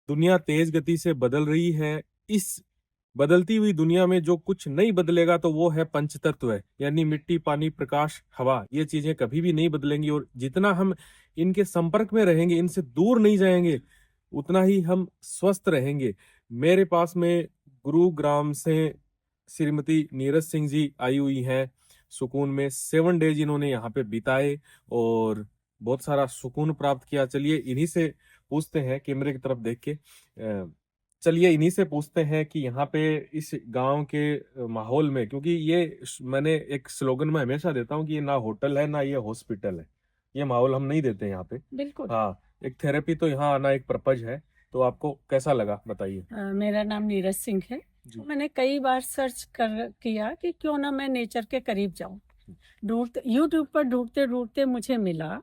दुनिया तेज गति से बदल रही है। इस बदलती हुई दुनिया में जो कुछ नहीं बदलेगा तो वो है पंचतत्व, यानी मिट्टी, पानी, प्रकाश, हवा। ये चीजें कभी भी नहीं बदलेंगी और जितना हम इनके संपर्क में रहेंगे, इनसे दूर नहीं जाएंगे, उतना ही हम स्वस्थ रहेंगे। मेरे पास में गुरुग्राम से श्रीमती नीरज सिंह जी आई हुई हैं। सुकून में 7 डेज इन्होंने यहाँ पे बिताए और बहुत सारा सुकून प्राप्त किया। चलिए इन्हीं से पूछते हैं, कैमरे की तरफ देख के चलिए इन्हीं से पूछते हैं कि यहाँ पे इस गांव के माहौल में, क्योंकि ये मैंने एक स्लोगन में हमेशा देता हूँ कि ये ना होटल है ना ये हॉस्पिटल है, ये माहौल हम नहीं देते यहाँ पे। बिल्कुल। हाँ, एक थेरेपी तो यहाँ आना एक पर्पज है। तो आपको कैसा लगा बताइए। मेरा नाम नीरज सिंह है। तो मैंने कई बार सर्च किया कि क्यों ना मैं नेचर के करीब जाऊं। ढूंढते यूट्यूब पर ढूंढते ढूंढते मुझे मिला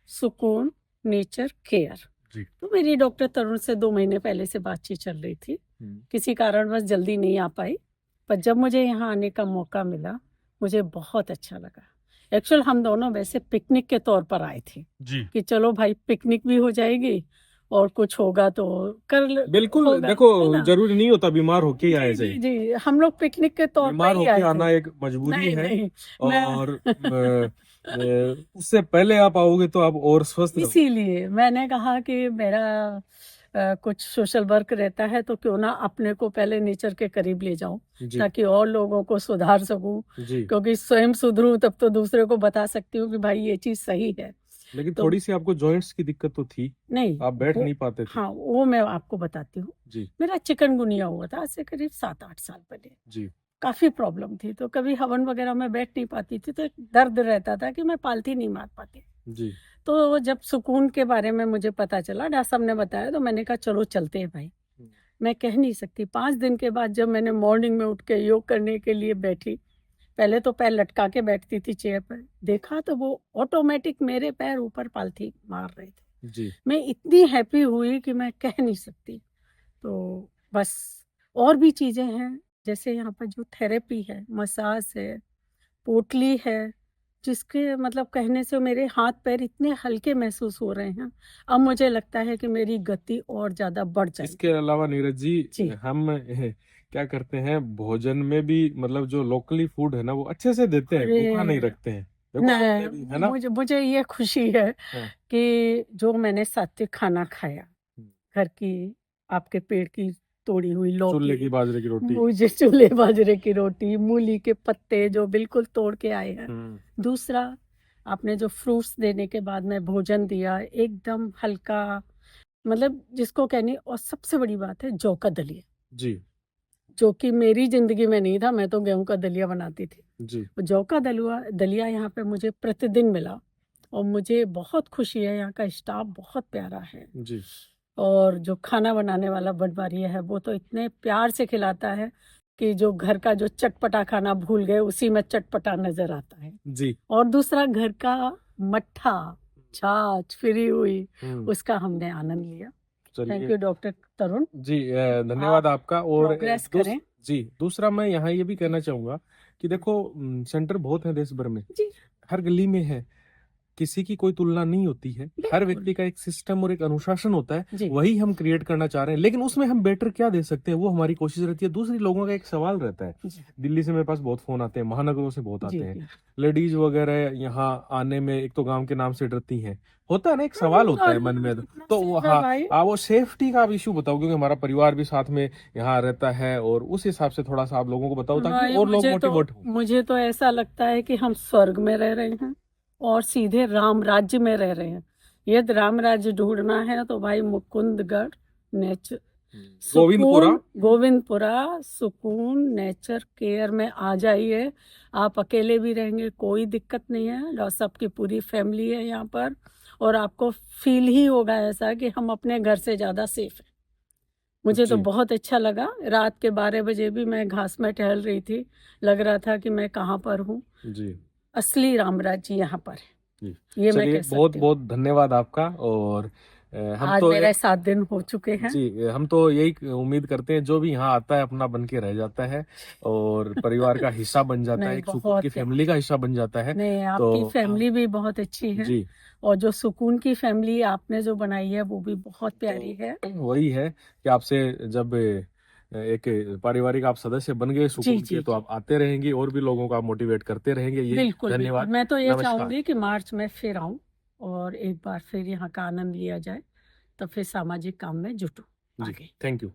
सुकून नेचर केयर। तो मेरी डॉक्टर तरुण से 2 महीने पहले से बातचीत चल रही थी। किसी कारणवश जल्दी नहीं आ पाई, पर जब मुझे यहाँ आने का मौका मिला मुझे बहुत अच्छा लगा। एक्चुअल हम दोनों वैसे पिकनिक के तौर पर आए थे कि चलो भाई पिकनिक भी हो जाएगी और कुछ होगा तो बिल्कुल, देखो जरूरी नहीं होता बीमार होके ही आए जी, जाए। जी, हम लोग पिकनिक के तौर बीमार पर ही होके आए आना थे। एक मजबूरी नहीं, है। नहीं, और उससे पहले आप आओगे तो आप और स्वस्थ रहोगे। इसीलिए मैंने कहा कि मेरा कुछ सोशल वर्क रहता है तो क्यों ना अपने को पहले नेचर के करीब ले जाऊं, ताकि और लोगों को सुधार सकूं। क्योंकि स्वयं सुधरूं तब तो दूसरे को बता सकती हूँ कि भाई ये चीज सही है। लेकिन तो थोड़ी सी आपको जॉइंट्स की दिक्कत तो थी, नहीं, आप बैठ नहीं पाते थे। हाँ, वो मैं आपको बताती हूँ। मेरा चिकनगुनिया हुआ था आज से करीब 7-8 साल पहले। काफी प्रॉब्लम थी, तो कभी हवन वगैरह में बैठ नहीं पाती थी, तो एक दर्द रहता था कि मैं पालथी नहीं मार पाती। तो जब सुकून के बारे में मुझे पता चला, डॉक्टर साहब ने बताया, तो मैंने कहा चलो चलते हैं भाई। मैं कह नहीं सकती, 5 दिन के बाद जब मैंने मॉर्निंग में उठ के योग करने के लिए बैठी, पहले तो पैर लटका के बैठती थी चेयर पर, देखा तो वो ऑटोमेटिक मेरे पैर ऊपर पालथी मार रहे थे। मैं इतनी हैप्पी हुई कि मैं कह नहीं सकती। तो बस और भी चीजें हैं, जैसे यहाँ पर जो थेरेपी है, मसाज है, पोटली है, जिसके मतलब कहने से मेरे हाथ पैर इतने हल्के महसूस हो रहे हैं। अब मुझे लगता है कि मेरी गति और ज्यादा बढ़ जाएगी। इसके अलावा नीरज जी, हम क्या करते हैं, भोजन में भी मतलब जो लोकली फूड है ना वो अच्छे से देते हैं, भूखा नहीं रखते हैं। नहीं, है ना? मुझे ये खुशी है कि जो मैंने सात्विक खाना खाया, घर की आपके पेड़ की तोड़ी हुई लौकी, चूल्हे की बाजरे की रोटी, मुझे चूल्हे बाजरे की रोटी, मूली के पत्ते जो बिल्कुल तोड़ के आए हैं। दूसरा, आपने जो फ्रूट्स देने के बाद में भोजन दिया, एकदम हल्का, मतलब जिसको कहने, और सबसे बड़ी बात है जौ का दलिया जी, जो कि मेरी जिंदगी में नहीं था। मैं तो गेहूं का दलिया बनाती थी जी। जौ का दलिया यहाँ पे मुझे प्रतिदिन मिला और मुझे बहुत खुशी है। यहाँ का स्टाफ बहुत प्यारा है जी। और जो खाना बनाने वाला बनवारिया है वो तो इतने प्यार से खिलाता है कि जो घर का जो चटपटा खाना भूल गए उसी में चटपटा नजर आता है जी। और दूसरा, घर का मट्ठा, छाछ फ्री हुई, उसका हमने आनंद लिया। Thank you doctor Tarun ji, धन्यवाद आपका। और प्रोग्रेस करें जी, दूसरा मैं यहाँ ये भी कहना चाहूंगा कि देखो, सेंटर बहुत है देश भर में जी, हर गली में है, किसी की कोई तुलना नहीं होती है। हर व्यक्ति का एक सिस्टम और एक अनुशासन होता है, वही हम क्रिएट करना चाह रहे हैं। लेकिन उसमें हम बेटर क्या दे सकते हैं वो हमारी कोशिश रहती है। दूसरी लोगों का एक सवाल रहता है, दिल्ली से मेरे पास बहुत फोन आते हैं, महानगरों से बहुत आते हैं, लेडीज वगैरह यहाँ आने में एक तो गांव के नाम से डरती हैं, होता है ना, एक सवाल होता है मन में। तो वो सेफ्टी का आप इशू बताओ, क्योंकि हमारा परिवार भी साथ में यहाँ रहता है, और उस हिसाब से थोड़ा सा आप लोगों को बताओ ताकि और लोग मोटिवेट हो। मुझे तो ऐसा लगता है कि हम स्वर्ग में रह रहे हैं और सीधे राम राज्य में रह रहे हैं। यदि राम राज्य ढूंढना है तो भाई मुकुंदगढ़ नेचर गोविंदपुरा सुकून नेचर केयर में आ जाइए। आप अकेले भी रहेंगे, कोई दिक्कत नहीं है, सबकी पूरी फैमिली है यहाँ पर, और आपको फील ही होगा ऐसा कि हम अपने घर से ज्यादा सेफ हैं। मुझे तो बहुत अच्छा लगा। रात के 12 बजे भी मैं घास में टहल रही थी, लग रहा था कि मैं कहाँ पर हूँ जी। असली रामराज जी यहाँ पर है, ये मैं कह सकती हूँ। बहुत बहुत धन्यवाद आपका। और हम आज तो मेरे 7 दिन हो चुके हैं। जी, हम तो यही उम्मीद करते हैं जो भी यहाँ आता है अपना बन के रह जाता है और परिवार का हिस्सा बन जाता है, नहीं, एक सुकून बहुत की प्यार। फैमिली का हिस्सा बन जाता है। नहीं, तो आपकी फैमिली भी बहुत अच्छी है जी, और जो सुकून की फैमिली आपने जो बनाई है वो भी बहुत प्यारी है। तो वही है कि आपसे जब एक पारिवारिक आप सदस्य बन गए जी, सुकून के, जी, तो जी। आप आते रहेंगे और भी लोगों को आप मोटिवेट करते रहेंगे। यही बिल्कुल, बिल्कुल। धन्यवाद। मैं तो ये नमस्कार। चाहूँगी कि मार्च में फिर आऊँ और एक बार फिर यहाँ का आनंद लिया जाए, तो फिर सामाजिक काम में जुटूँ जी, आगे। Thank you.